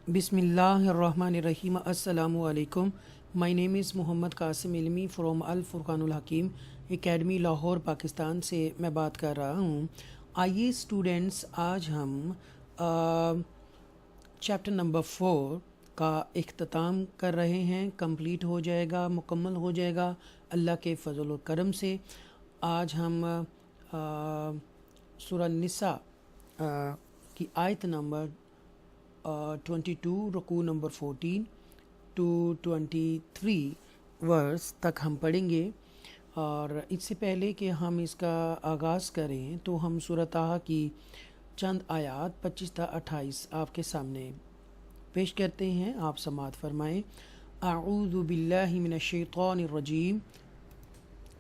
Bismillahirrahmanirrahim. Assalamu alaikum. My name is Muhammad Qasim Ilmi from Al Furqanul Hakim academy Lahore Pakistan से मैं बात कर रहा हूँ। आइए स्टूडेंट्स, आज हम चैप्टर नंबर 4 का इख्तिताम कर रहे हैं। कंप्लीट हो जाएगा, मुकम्मल हो जाएगा अल्लाह के फजल व करम से। आज हम सूरह निसा की आयत नंबर 22 रुकू नंबर 14 टू 23 वर्स तक हम पढ़ेंगे। और इससे पहले कि हम इसका आगाज़ करें तो हम सूरह ताहा की चंद आयात 25 से 28 आपके सामने पेश करते हैं। आप समाअत फरमाएँ। अऊज़ु बिल्लाहि मिनश शैतानिर रजीम,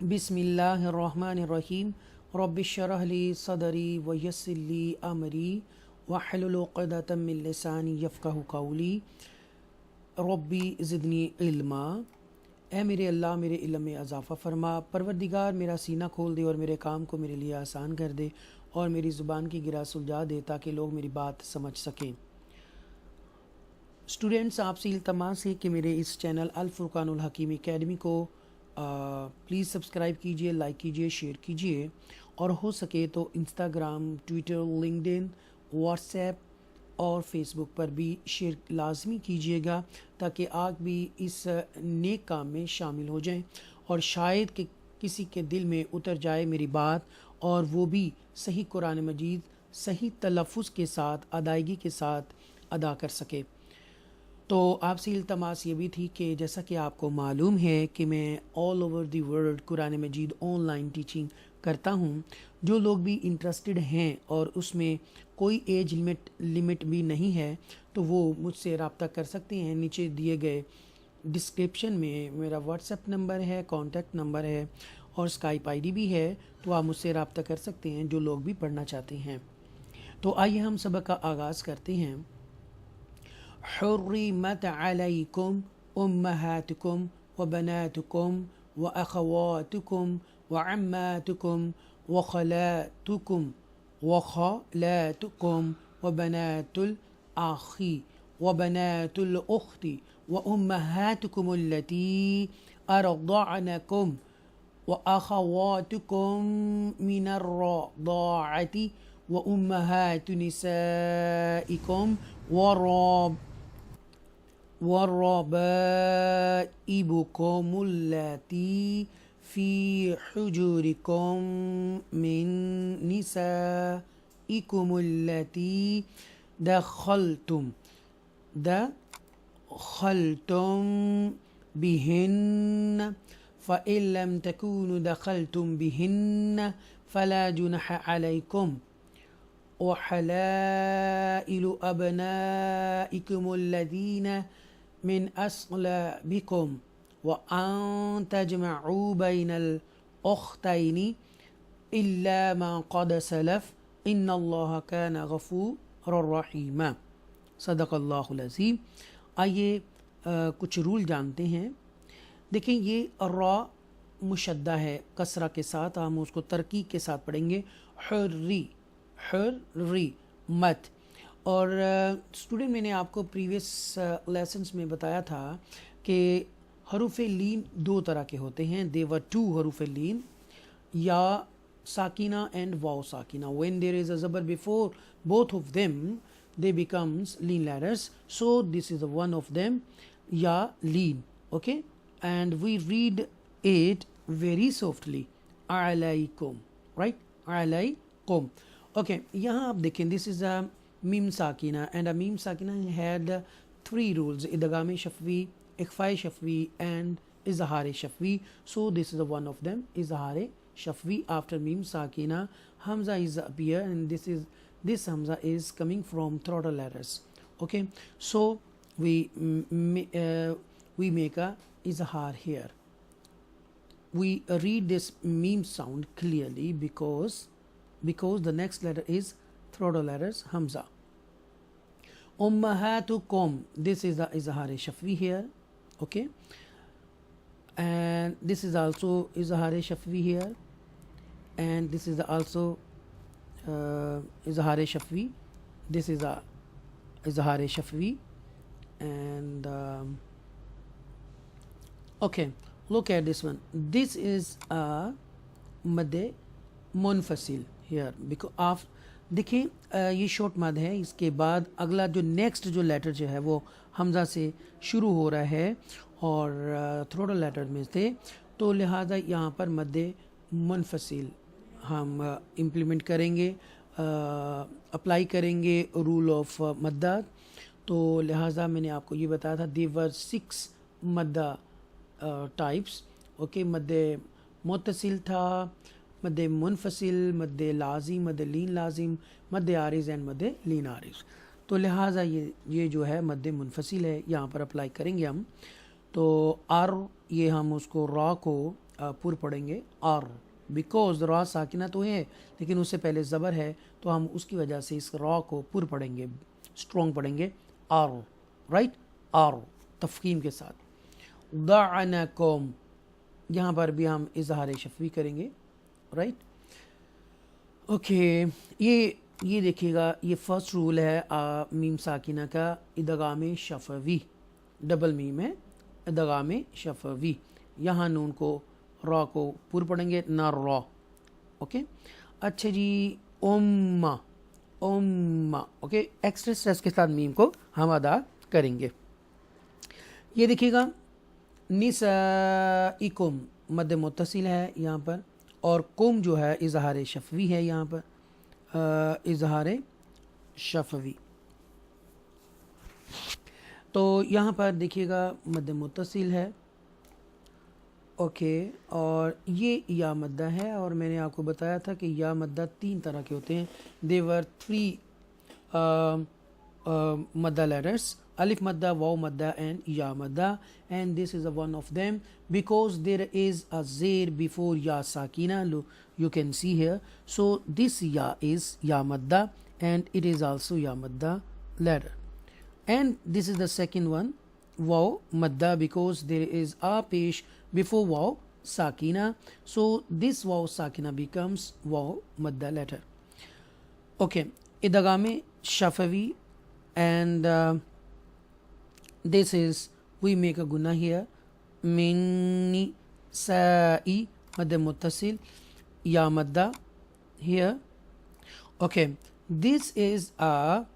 बिस्मिल्लाहिर रहमानिर रहीम, रब्बिश्रह ली सदरी व यस्सिर ली अमरी वहलुल उक़दतम मिन लिसानी यफ़क़हू क़ौली रब्बी ज़िदनी इल्मा। ए मेरे अल्लाह, मेरे इल्म में इजाफ़ा फरमा। परवरदिगार, मेरा सीना खोल दे और मेरे काम को मेरे लिए आसान कर दे और मेरी ज़ुबान की गिरा सुलझा दे ताकि लोग मेरी बात समझ सकें। स्टूडेंट्स, आपसे इल्तमास है कि मेरे इस चैनल अल फुरकानुल हकीम एकेडमी को प्लीज़ सब्सक्राइब कीजिए, लाइक कीजिए, शेयर कीजिए और हो सके तो इंस्टाग्राम, ट्विटर, लिंक्डइन, व्हाट्सएप और फेसबुक पर भी शेयर लाजमी कीजिएगा ताकि आप भी इस नेक काम में शामिल हो जाएं और शायद कि किसी के दिल में उतर जाए मेरी बात और वो भी सही कुरान मजीद सही तलफ़ुज़ के साथ, अदायगी के साथ अदा कर सके। तो आपसे इल्तमास ये भी थी कि जैसा कि आपको मालूम है कि मैं all over the world Quran मजीद ऑनलाइन टीचिंग करता हूँ। जो लोग भी इंटरेस्टेड हैं और उसमें कोई एज लिमिट भी नहीं है तो वो मुझसे रब्ता कर सकते हैं। नीचे दिए गए डिस्क्रिप्शन में मेरा व्हाट्सएप नंबर है, कॉन्टैक्ट नंबर है और स्काइप आईडी भी है, तो आप मुझसे रब्ता कर सकते हैं जो लोग भी पढ़ना चाहते हैं। तो आइए हम सबक का आगाज़ करते हैं। हुर्रिमत अलैकुम उम्महातुकुम व बनातुकुम व अख़वातुकुम व अम्मातुकुम व ख़लातुकुम व बनातुल आखी व बनातुल उख्ती व उम्महातुकुम अल्लती अरضعنकुम व अख़वातुकुम मिनर रज़ाअति व उम्महातु निसाइकुम وربائبكم التي في حجوركم من نسائكم التي دخلتم بهن فإن لم تكونوا دخلتم بهن فلا جناح عليكم وحلائل أبنائكم الذين من أصلابكم وأن تجمعوا بين الأختين إلا ما قد سلف إن الله كان غفورا رحيما। सदक़ल्लाहुल अज़ीम। आइए कुछ रूल जानते हैं। देखें, ये रा मुशद्दा है कसरा के साथ, हम उसको तरकीब के साथ पढ़ेंगे। हुर्री मत। और स्टूडेंट, मैंने आपको प्रीवियस लेसन्स में बताया था कि हरूफ लीन दो तरह के होते हैं। देवर टू हरूफ लीन, या साकिना एंड वाव साकिना। व्हेन देयर इज अ ज़बर before both of them they becomes lean letters, so this is one of them, ya lean. Okay, and we read it very softly, alaikum, right? Alaikum. Okay, यहाँ आप देखें, this is a mim sakina and a mim sakina had three rules: idgham shafwi, ikhfa shafwi and izhar shafwi. So this is one of them, izhar shafwi. After mim sakina, hamza is appear and this hamza is coming from throttle letters. Okay, so we make a izhar here. We read this meme sound clearly because the next letter is throttle letters hamza. Ummahatukum, this is the izhar shafwi here. Okay, and this is also izhar shafwi here, and this is also izhar shafwi. This is a izhar shafwi and okay, look at this one. This is a मद मुनफसिल here because of देखिए ये short मद है. इसके बाद अगला जो next जो लेटर जो है वो हमज़ा से शुरू हो रहा है और थ्रोटल लेटर में थे, तो लिहाजा यहाँ पर मद मुनफसिल हम इम्प्लीमेंट करेंगे, अप्लाई करेंगे रूल ऑफ मद्दा. तो लिहाजा मैंने आपको ये बताया था देवर 6 मद्दा टाइप्स. ओके, मद मुत्तसिल था, मद मुनफसिल, मद लाजिम, मद लीन लाजिम, मद आरिज एंड मद लीन आरिज. तो लिहाजा ये जो है मद मुनफसिल है, यहाँ पर अप्लाई करेंगे हम. तो आर ये हम उसको रॉ को पुर पढ़ेंगे आर, बिकॉज रॉ साकिना तो है लेकिन उससे पहले ज़बर है, तो हम उसकी वजह से इस रॉ को पुर पढ़ेंगे, स्ट्रॉन्ग पढ़ेंगे आर, राइट, आर तफकीम के साथ. दअनकुम यहाँ पर भी हम इजहार शफवी करेंगे, राइट. ओके, ये देखिएगा, ये फर्स्ट रूल है मीम साकिना का इदगाम शफवी, डबल मीम है इदगाम शफवी. यहाँ नून को रॉ को पुर पढ़ेंगे ना रॉ. ओके, अच्छा जी, उम्मा उम्मा. ओके, एक्स्ट्रा स्ट्रेस के साथ मीम को हम अदा करेंगे. ये देखिएगा, निसाइकुम मद मुत्तसिल है यहाँ पर, और कुम जो है इजहार शफवी है यहाँ पर, इजहार शफवी. तो यहाँ पर देखिएगा मद मुत्तसिल है. ओके, और ये या मद्दा है, और मैंने आपको बताया था कि या मद्दा 3 तरह के होते हैं. देवर 3 मद्दा letters, alif madda, waw madda and ya madda, and this is a one of them because there is a zer before ya sakina, you can see here. So this ya is ya madda and it is also ya madda letter. And this is the second one, waw madda, because there is a pesh before waw sakina, so this waw sakina becomes waw madda letter. Okay, idagame shafavi, and this is we make a guna here, minni sa'i mad muttasil, ya madda here. Okay, this is a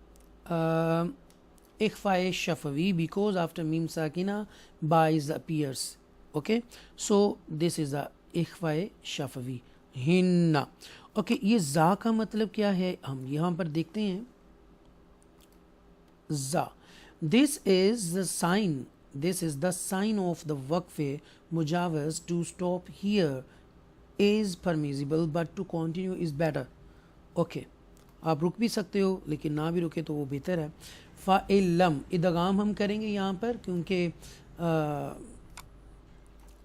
ikhfa shafawi because after mim sakina ba is appears. Okay, so this is a ikhfa shafawi, hinna. Okay, ये जा का मतलब क्या है हम यहाँ पर देखते हैं. जा, this is the sign of the waqf mujawaz. To stop here is permissible but to continue is better. Okay, आप रुक भी सकते हो लेकिन ना भी रुके तो वो बेहतर है. फ़ाइलम इदगाम हम करेंगे यहाँ पर क्योंकि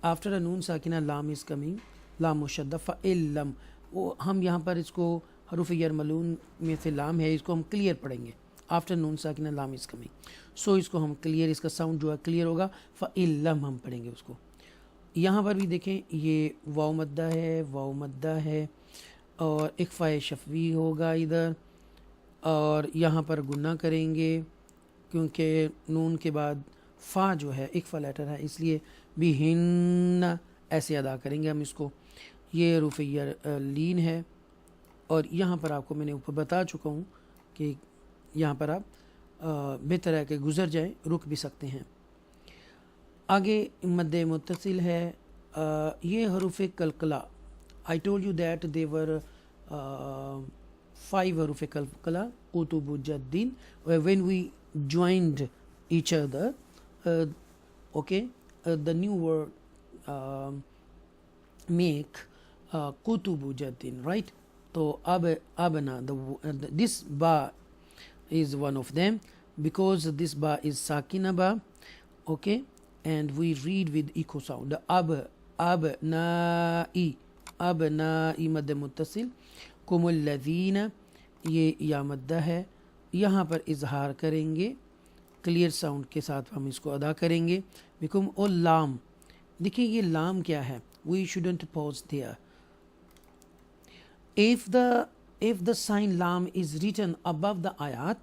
आफ्टर अ नून साकिना लाम इज़ कमिंग, लाम मुशद्दा. फ़ाइलम वो हम यहाँ पर इसको हरूफ यरमलून में से लाम है, इसको हम क्लियर पढ़ेंगे. आफ्टर नून साकिना लाम इज़ कमिंग, सो इसको हम क्लियर, इसका साउंड जो है क्लियर होगा. फ़इल्लम हम पढ़ेंगे उसको. यहाँ पर भी देखें, ये वाव मद्दा है, वाव मद्दा है, और इख्फा शफवी होगा इधर, और यहाँ पर गुन्ना करेंगे क्योंकि नून के बाद फ़ा जो है इख्फा लेटर है, इसलिए भी हिन्ना ऐसे अदा करेंगे हम इसको. ये रूफ़ लीन है, और यहाँ पर आपको मैंने ऊपर बता चुका हूँ कि यहाँ पर आप बेहतर है कि गुज़र जाएं, रुक भी सकते हैं. आगे मद मुत्तसिल है, ये हरूफ कलकला. I told you that they were 5 हरूफ कलकला कुतुबुज्जद्दीन when we joined each other. Okay, the new word make kutubujaddin, right? So abana, this ba is one of them because this ba is sakina ba. Okay, and we read with echo sound. The abna'i mad muttasil, kumul ladhina, ये या मद्दा है. यहाँ पर इजहार करेंगे, clear sound के साथ हम इसको अदा करेंगे. बिकुम और लाम, देखिए ये लाम क्या है, we shouldn't pause there. if the sign lam is written above the ayat,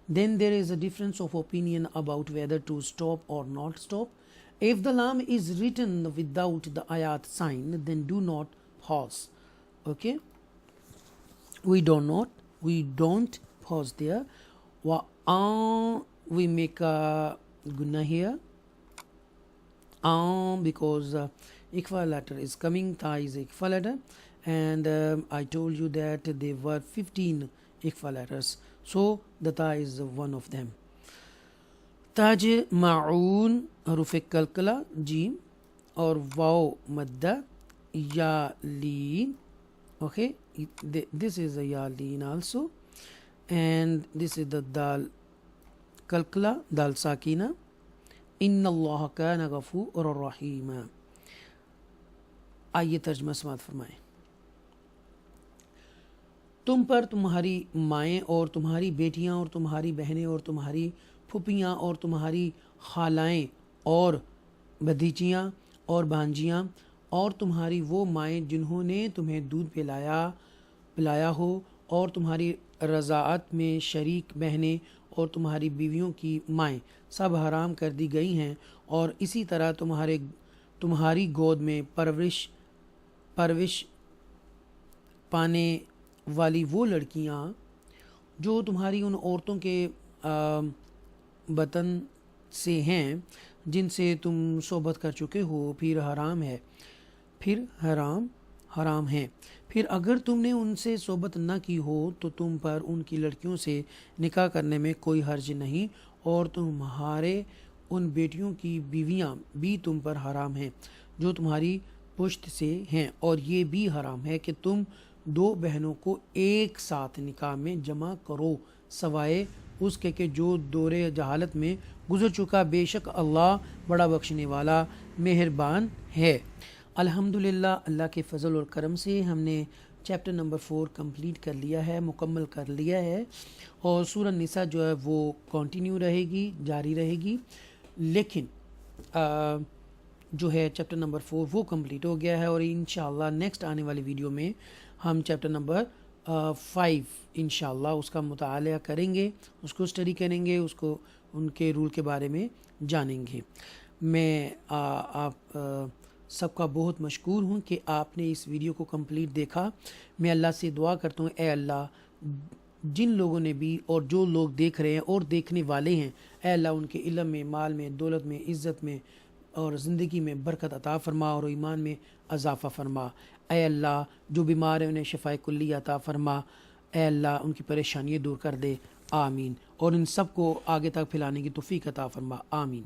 Then there is a difference of opinion about whether to stop or not stop. If the lam is written without the ayat sign, then do not pause. Okay, we don't pause there. We make a gunna here because ikfa letter is coming. Ta is ikfa letter, and I told you that there were 15 ikfa letters, so the ta is one of them. ताज माऊन हरूफ कलकला gym और wow मद्दा या लीन. Okay, this is a ya leen also, and this is the dal kalkala, dal sakina. inna Allah kana ghafurur rahima. आइए तर्जमा समात फरमाएं. तुम पर तुम्हारी माएँ और तुम्हारी बेटियाँ और तुम्हारी बहनें और तुम्हारी फुपियाँ और तुम्हारी खालाएँ और भतीजियाँ और भांजियाँ और तुम्हारी वो माएँ जिन्होंने तुम्हें दूध पिलाया हो और तुम्हारी रज़ाअत में शरीक बहनें और तुम्हारी बीवियों की माएँ सब हराम कर दी गई हैं. और इसी तरह तुम्हारी गोद में परविश पाने वाली वो लड़कियाँ जो तुम्हारी उन औरतों के बतन से हैं जिनसे तुम सोबत कर चुके हो, फिर हराम है. फिर अगर तुमने उनसे सोबत न की हो तो तुम पर उनकी लड़कियों से निकाह करने में कोई हर्ज नहीं, और तुम्हारे उन बेटियों की बीवियां भी तुम पर हराम हैं जो तुम्हारी पुश्त से हैं. और ये भी हराम है कि तुम दो बहनों को एक साथ निकाह में जमा करो सवाए उसके कि जो दौरे जहालत में गुजर चुका. बेशक अल्लाह बड़ा बख्शने वाला मेहरबान है. अल्हम्दुलिल्लाह, अल्लाह के फ़ज़ल और करम से हमने चैप्टर नंबर 4 कंप्लीट कर लिया है, मुकम्मल कर लिया है. और सूरह निसा जो है वो कंटिन्यू रहेगी, जारी रहेगी. लेकिन जो है चैप्टर नंबर 4 वो कंप्लीट हो गया है, और इंशाअल्लाह नेक्स्ट आने वाली वीडियो में हम चैप्टर नंबर 5 इंशाअल्लाह उसका मुताला करेंगे, उसको स्टडी करेंगे, उसको उनके रूल के बारे में जानेंगे. मैं आप सबका बहुत मशकूर हूँ कि आपने इस वीडियो को कंप्लीट देखा. मैं अल्लाह से दुआ करता हूँ, ए अल्लाह जिन लोगों ने भी और जो लोग देख रहे हैं और देखने वाले हैं, ए अल्लाह उनके इल्म में, माल में, दौलत में, इज़्ज़त में और ज़िंदगी में बरकत अता फरमा और ईमान में अज़ाफ़ा फरमा. ए अल्लाह जो बीमार हैं उन्हें शिफ़ाए कुल्ली अता फरमा. ए अल्लाह उनकी परेशानियाँ दूर कर दे. आमीन. और इन सब को आगे तक फैलाने की तौफ़ीक़ अता फरमा. आमीन.